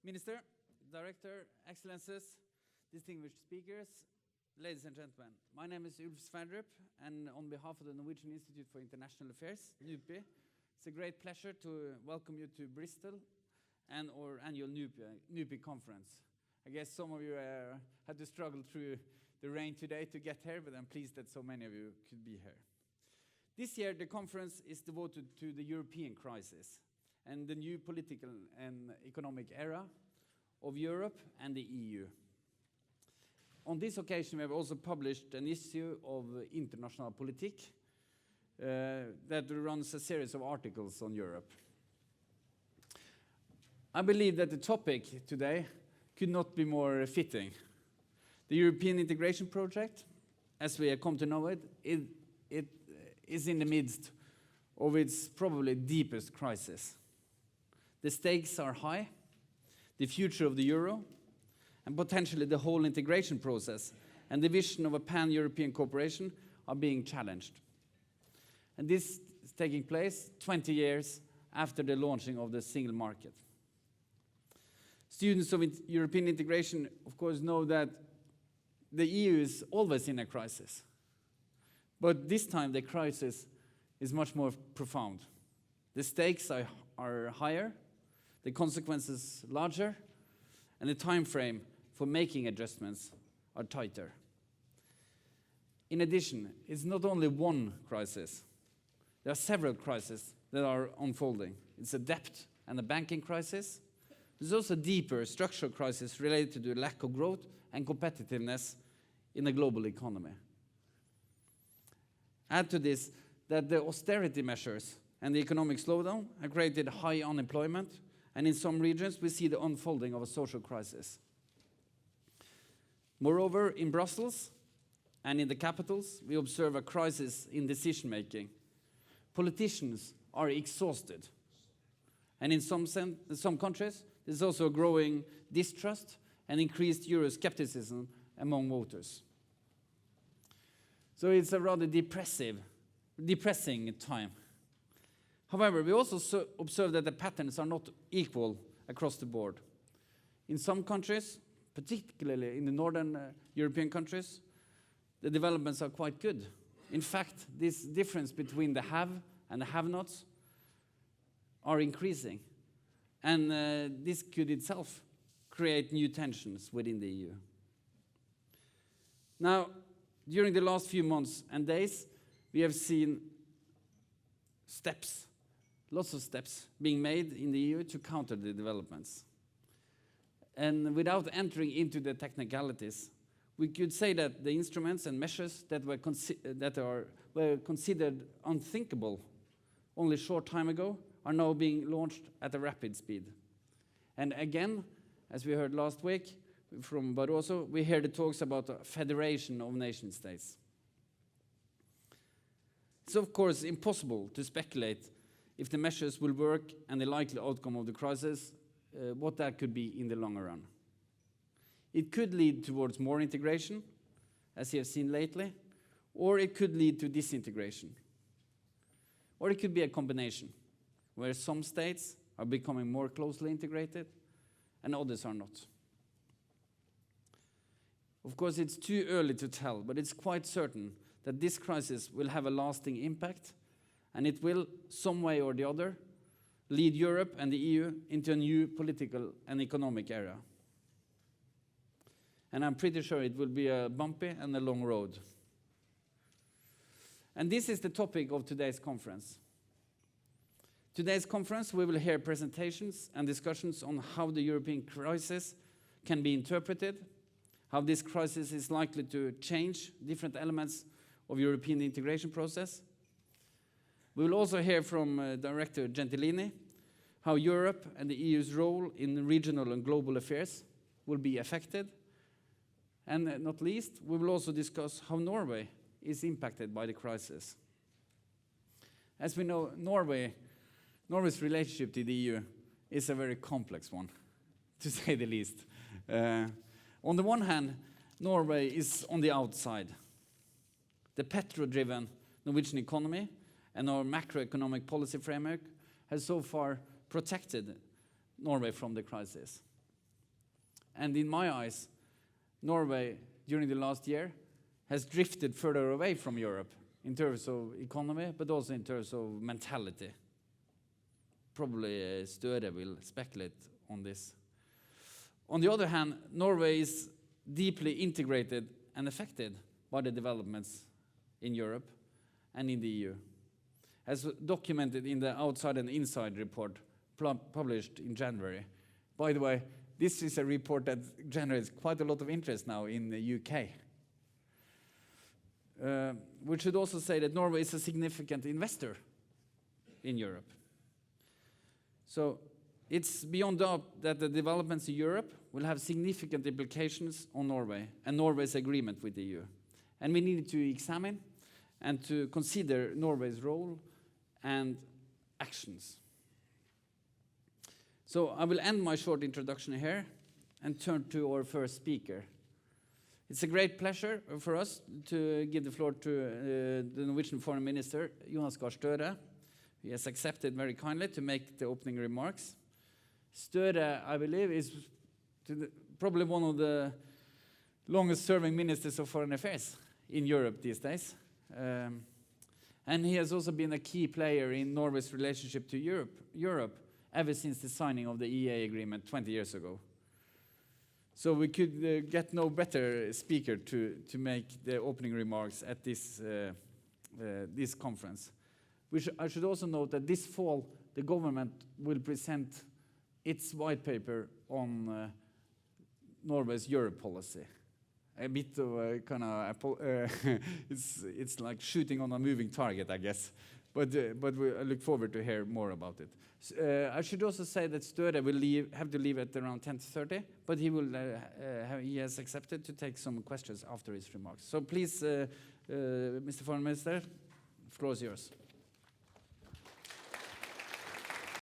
Minister, Director, Excellencies, distinguished speakers, ladies and gentlemen. My name is Ulf Sverdrup, and on behalf of the Norwegian Institute for International Affairs, NUPI, it's a great pleasure to welcome you to Bristol and our annual NUPI conference. I guess some of you had to struggle through the rain today to get here, but I'm pleased that so many of you could be here. This year, the conference is devoted to the European crisis and the new political and economic era of Europe and the EU. On this occasion, we have also published an issue of International Politik that runs a series of articles on Europe. I believe that the topic today could not be more fitting. The European integration project, as we have come to know it, it is in the midst of its probably deepest crisis. The stakes are high. The future of the euro and potentially the whole integration process and the vision of a pan-European cooperation are being challenged. And this is taking place 20 years after the launching of the single market. Students of European integration, of course, know that the EU is always in a crisis. But this time the crisis is much more profound. The stakes are higher, the consequences larger, and the time frame for making adjustments are tighter. In addition, it's not only one crisis. There are several crises that are unfolding. It's a debt and a banking crisis. There's also a deeper structural crisis related to the lack of growth and competitiveness in the global economy. Add to this that the austerity measures and the economic slowdown have created high unemployment, and in some regions we see the unfolding of a social crisis. Moreover, in Brussels and in the capitals, we observe a crisis in decision-making. Politicians are exhausted. And in some countries, there's also a growing distrust and increased Euroscepticism among voters. So it's a rather depressing time. However, we also observe that the patterns are not equal across the board. In some countries, particularly in the northern European countries, the developments are quite good. In fact, this difference between the have and the have-nots are increasing. And this could itself create new tensions within the EU. Now, during the last few months and days, we have seen lots of steps being made in the EU to counter the developments. And without entering into the technicalities, we could say that the instruments and measures that were considered unthinkable only a short time ago are now being launched at a rapid speed. And again, as we heard last week from Barroso, we hear the talks about a federation of nation states. It's of course impossible to speculate if the measures will work and the likely outcome of the crisis, what that could be in the longer run. It could lead towards more integration, as you have seen lately, or it could lead to disintegration. Or it could be a combination, where some states are becoming more closely integrated and others are not. Of course, it's too early to tell, but it's quite certain that this crisis will have a lasting impact, and it will, some way or the other, lead Europe and the EU into a new political and economic era. And I'm pretty sure it will be a bumpy and a long road. And this is the topic of today's conference. Today's conference, we will hear presentations and discussions on how the European crisis can be interpreted, how this crisis is likely to change different elements of European integration process. We will also hear from Director Gentilini how Europe and the EU's role in regional and global affairs will be affected. And not least, we will also discuss how Norway is impacted by the crisis. As we know, Norway's relationship to the EU is a very complex one, to say the least. On the one hand, Norway is on the outside. The petro-driven Norwegian economy and our macroeconomic policy framework has so far protected Norway from the crisis. And in my eyes, Norway, during the last year, has drifted further away from Europe in terms of economy, but also in terms of mentality. Probably Støre will speculate on this. On the other hand, Norway is deeply integrated and affected by the developments in Europe and in the EU, as documented in the Outside and Inside report published in January. By the way, this is a report that generates quite a lot of interest now in the UK. We should also say that Norway is a significant investor in Europe. So it's beyond doubt that the developments in Europe will have significant implications on Norway and Norway's agreement with the EU. And we need to examine and to consider Norway's role and actions. So I will end my short introduction here and turn to our first speaker. It's a great pleasure for us to give the floor to the Norwegian Foreign Minister, Jonas Gahr Støre. He has accepted very kindly to make the opening remarks. Støre, I believe, is probably one of the longest-serving ministers of foreign affairs in Europe these days. And he has also been a key player in Norway's relationship to Europe ever since the signing of the EEA agreement 20 years ago. So we could get no better speaker to make the opening remarks at this conference. I should also note that this fall, the government will present its white paper on Norway's Europe policy. A bit of a kind of, it's like shooting on a moving target, I guess. But I look forward to hear more about it. I should also say that Støre will have to leave at around 10:30, but he has accepted to take some questions after his remarks. So please, Mr. Foreign Minister, the floor is yours.